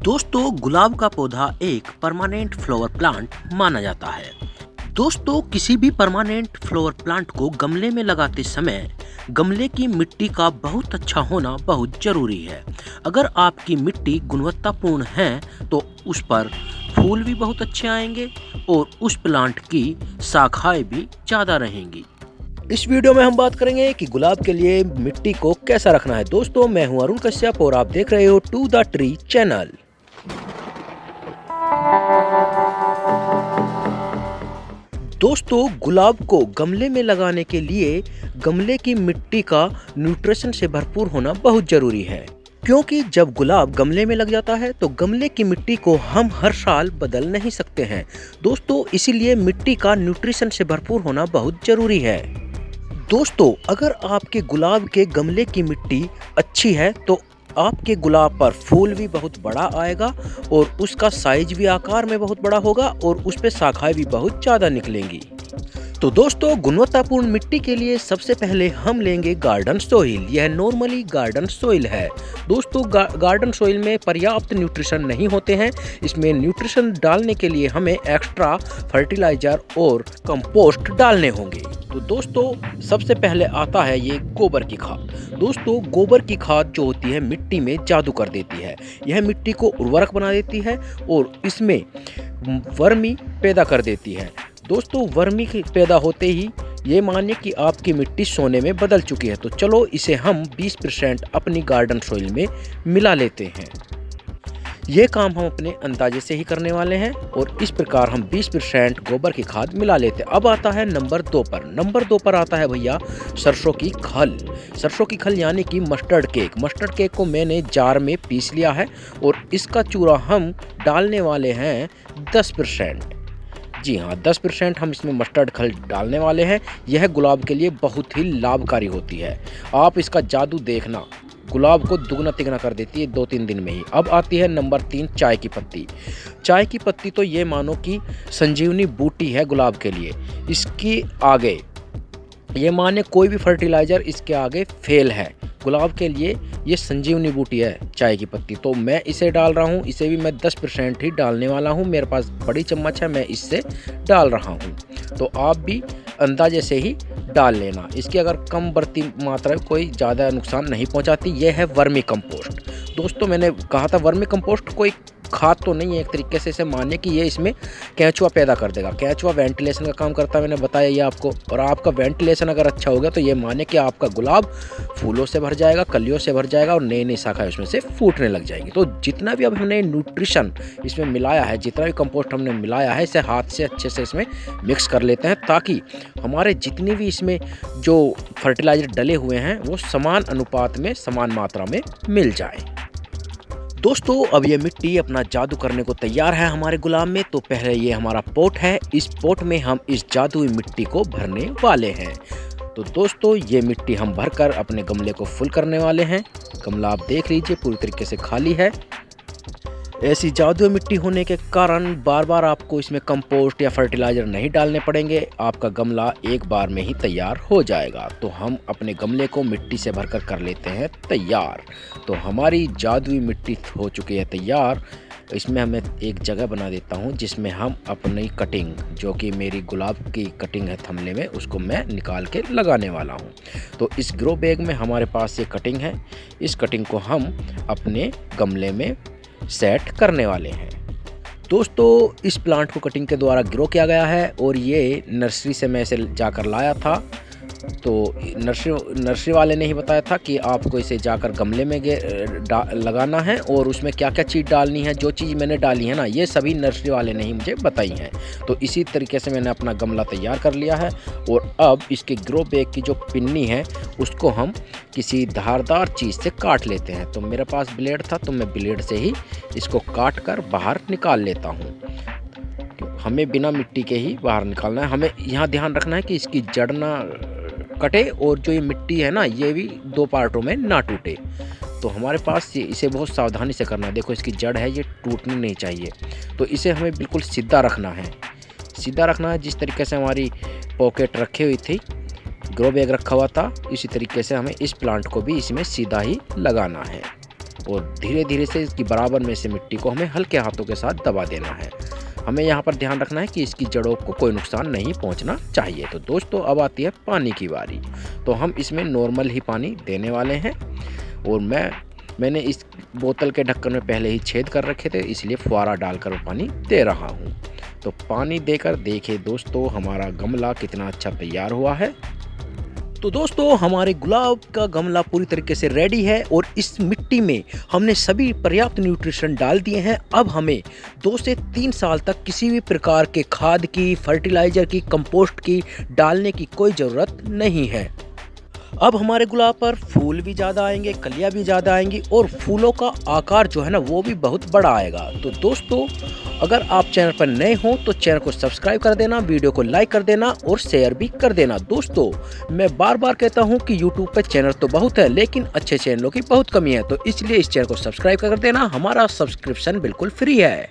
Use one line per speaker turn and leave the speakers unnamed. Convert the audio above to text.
दोस्तों, गुलाब का पौधा एक परमानेंट फ्लावर प्लांट माना जाता है। दोस्तों, किसी भी परमानेंट फ्लावर प्लांट को गमले में लगाते समय गमले की मिट्टी का बहुत अच्छा होना बहुत जरूरी है। अगर आपकी मिट्टी गुणवत्तापूर्ण है तो उस पर फूल भी बहुत अच्छे आएंगे और उस प्लांट की शाखाएं भी ज़्यादा रहेंगी। इस वीडियो में हम बात करेंगे कि गुलाब के लिए मिट्टी को कैसा रखना है। दोस्तों, मैं हूं अरुण कश्यप और आप देख रहे हो टू द ट्री चैनल। दोस्तों, गुलाब को गमले में लगाने के लिए गमले की मिट्टी का न्यूट्रिशन से भरपूर होना बहुत जरूरी है, क्योंकि जब गुलाब गमले में लग जाता है तो गमले की मिट्टी को हम हर साल बदल नहीं सकते हैं। दोस्तों, इसीलिए मिट्टी का न्यूट्रिशन से भरपूर होना बहुत जरूरी है। दोस्तों, अगर आपके गुलाब के गमले की मिट्टी अच्छी है तो आपके गुलाब पर फूल भी बहुत बड़ा आएगा और उसका साइज भी आकार में बहुत बड़ा होगा और उस पे शाखाएं भी बहुत ज़्यादा निकलेंगी। तो दोस्तों, गुणवत्तापूर्ण मिट्टी के लिए सबसे पहले हम लेंगे गार्डन सोइल। यह नॉर्मली गार्डन सोइल है। दोस्तों, गार्डन सोइल में पर्याप्त न्यूट्रिशन नहीं होते हैं। इसमें न्यूट्रिशन डालने के लिए हमें एक्स्ट्रा फर्टिलाइजर और कंपोस्ट डालने होंगे। तो दोस्तों, सबसे पहले आता है ये गोबर की खाद। दोस्तों, गोबर की खाद जो होती है मिट्टी में जादू कर देती है। यह मिट्टी को उर्वरक बना देती है और इसमें वर्मी पैदा कर देती है। दोस्तों, वर्मी पैदा होते ही ये मानिए कि आपकी मिट्टी सोने में बदल चुकी है। तो चलो इसे हम 20% अपनी गार्डन सॉइल में मिला लेते हैं। ये काम हम अपने अंदाजे से ही करने वाले हैं और इस प्रकार हम 20% गोबर की खाद मिला लेते हैं। अब आता है नंबर 2 पर। नंबर 2 पर आता है भैया सरसों की खल। सरसों की खल यानी कि मस्टर्ड केक। मस्टर्ड केक को मैंने जार में पीस लिया है और इसका चूरा हम डालने वाले हैं 10%। जी हाँ, 10% हम इसमें मस्टर्ड खल डालने वाले हैं। यह गुलाब के लिए बहुत ही लाभकारी होती है। आप इसका जादू देखना, गुलाब को दुगना तिगना कर देती है 2-3 दिन में ही। अब आती है नंबर 3, चाय की पत्ती। चाय की पत्ती तो ये मानो कि संजीवनी बूटी है गुलाब के लिए। इसके आगे ये माने कोई भी फर्टिलाइज़र इसके आगे फेल है। गुलाब के लिए ये संजीवनी बूटी है चाय की पत्ती। तो मैं इसे डाल रहा हूँ। इसे भी मैं 10% ही डालने वाला हूँ। मेरे पास बड़ी चम्मच है, मैं इससे डाल रहा हूँ। तो आप भी अंदाजे से ही डाल लेना। इसकी अगर कम बढ़ती मात्रा कोई ज़्यादा नुकसान नहीं पहुँचाती। यह है वर्मी कंपोस्ट। दोस्तों, मैंने कहा था वर्मी कंपोस्ट कोई खाद तो नहीं है, एक तरीके से इसे मानिए कि ये इसमें केंचुआ पैदा कर देगा। केंचुआ वेंटिलेशन का काम करता है, मैंने बताया ये आपको। और आपका वेंटिलेशन अगर अच्छा हो गया तो ये मानिए कि आपका गुलाब फूलों से भर जाएगा, कलियों से भर जाएगा और नई नई शाखाएं उसमें से फूटने लग जाएंगी। तो जितना भी अब हमने न्यूट्रिशन इसमें मिलाया है, जितना भी कंपोस्ट हमने मिलाया है, इसे हाथ से अच्छे से इसमें मिक्स कर लेते हैं ताकि हमारे जितने भी इसमें जो फर्टिलाइजर डले हुए हैं वो समान अनुपात में, समान मात्रा में मिल जाए। दोस्तों, अब ये मिट्टी अपना जादू करने को तैयार है हमारे गुलाब में। तो पहले ये हमारा पोट है। इस पोट में हम इस जादुई मिट्टी को भरने वाले हैं। तो दोस्तों, ये मिट्टी हम भरकर अपने गमले को फुल करने वाले हैं। गमला आप देख लीजिए पूरी तरीके से खाली है। ऐसी जादुई मिट्टी होने के कारण बार बार आपको इसमें कंपोस्ट या फर्टिलाइज़र नहीं डालने पड़ेंगे। आपका गमला एक बार में ही तैयार हो जाएगा। तो हम अपने गमले को मिट्टी से भरकर कर लेते हैं तैयार। तो हमारी जादुई मिट्टी हो चुकी है तैयार। इसमें मैं एक जगह बना देता हूँ जिसमें हम अपनी कटिंग, जो कि मेरी गुलाब की कटिंग है थमले में, उसको मैं निकाल के लगाने वाला हूँ। तो इस ग्रो बैग में हमारे पास ये कटिंग है। इस कटिंग को हम अपने गमले में सेट करने वाले हैं। दोस्तों, इस प्लांट को कटिंग के द्वारा ग्रो किया गया है और ये नर्सरी से मैं इसे जाकर लाया था। तो नर्सरी वाले ने ही बताया था कि आपको इसे जाकर गमले में लगाना है और उसमें क्या क्या चीज़ डालनी है। जो चीज़ मैंने डाली है ना, ये सभी नर्सरी वाले ने ही मुझे बताई हैं। तो इसी तरीके से मैंने अपना गमला तैयार कर लिया है और अब इसके ग्रो बैग की जो पिन्नी है उसको हम किसी धारदार चीज़ से काट लेते हैं। तो मेरे पास ब्लेड था तो मैं ब्लेड से ही इसको काट कर बाहर निकाल लेता हूँ। हमें बिना मिट्टी के ही बाहर निकालना है। हमें यहाँ ध्यान रखना है कि इसकी जड़ ना कटे और जो ये मिट्टी है ना, ये भी 2 पार्टों में ना टूटे। तो हमारे पास इसे बहुत सावधानी से करना है। देखो, इसकी जड़ है, ये टूटनी नहीं चाहिए। तो इसे हमें बिल्कुल सीधा रखना है। सीधा रखना है जिस तरीके से हमारी पॉकेट रखी हुई थी, ग्रो बैग रखा हुआ था, इसी तरीके से हमें इस प्लांट को भी इसमें सीधा ही लगाना है। और धीरे धीरे से इसकी बराबर में से मिट्टी को हमें हल्के हाथों के साथ दबा देना है। हमें यहाँ पर ध्यान रखना है कि इसकी जड़ों को कोई नुकसान नहीं पहुँचना चाहिए। तो दोस्तों अब आती है पानी की बारी। तो हम इसमें नॉर्मल ही पानी देने वाले हैं और मैंने इस बोतल के ढक्कन में पहले ही छेद कर रखे थे, इसलिए फुहारा डालकर पानी दे रहा हूँ। तो पानी देकर देखिए दोस्तों हमारा गमला कितना अच्छा तैयार हुआ है। तो दोस्तों हमारे गुलाब का गमला पूरी तरीके से रेडी है और इस मिट्टी में हमने सभी पर्याप्त न्यूट्रिशन डाल दिए हैं। अब हमें 2 से 3 साल तक किसी भी प्रकार के खाद की, फर्टिलाइज़र की, कंपोस्ट की डालने की कोई ज़रूरत नहीं है। अब हमारे गुलाब पर फूल भी ज़्यादा आएंगे, कलियाँ भी ज़्यादा आएंगी और फूलों का आकार जो है ना वो भी बहुत बड़ा आएगा। तो दोस्तों अगर आप चैनल पर नए हो तो चैनल को सब्सक्राइब कर देना, वीडियो को लाइक कर देना और शेयर भी कर देना। दोस्तों मैं बार बार कहता हूँ कि यूट्यूब पर चैनल तो बहुत है लेकिन अच्छे चैनलों की बहुत कमी है, तो इसलिए इस चैनल को सब्सक्राइब कर देना। हमारा सब्सक्रिप्शन बिल्कुल फ्री है।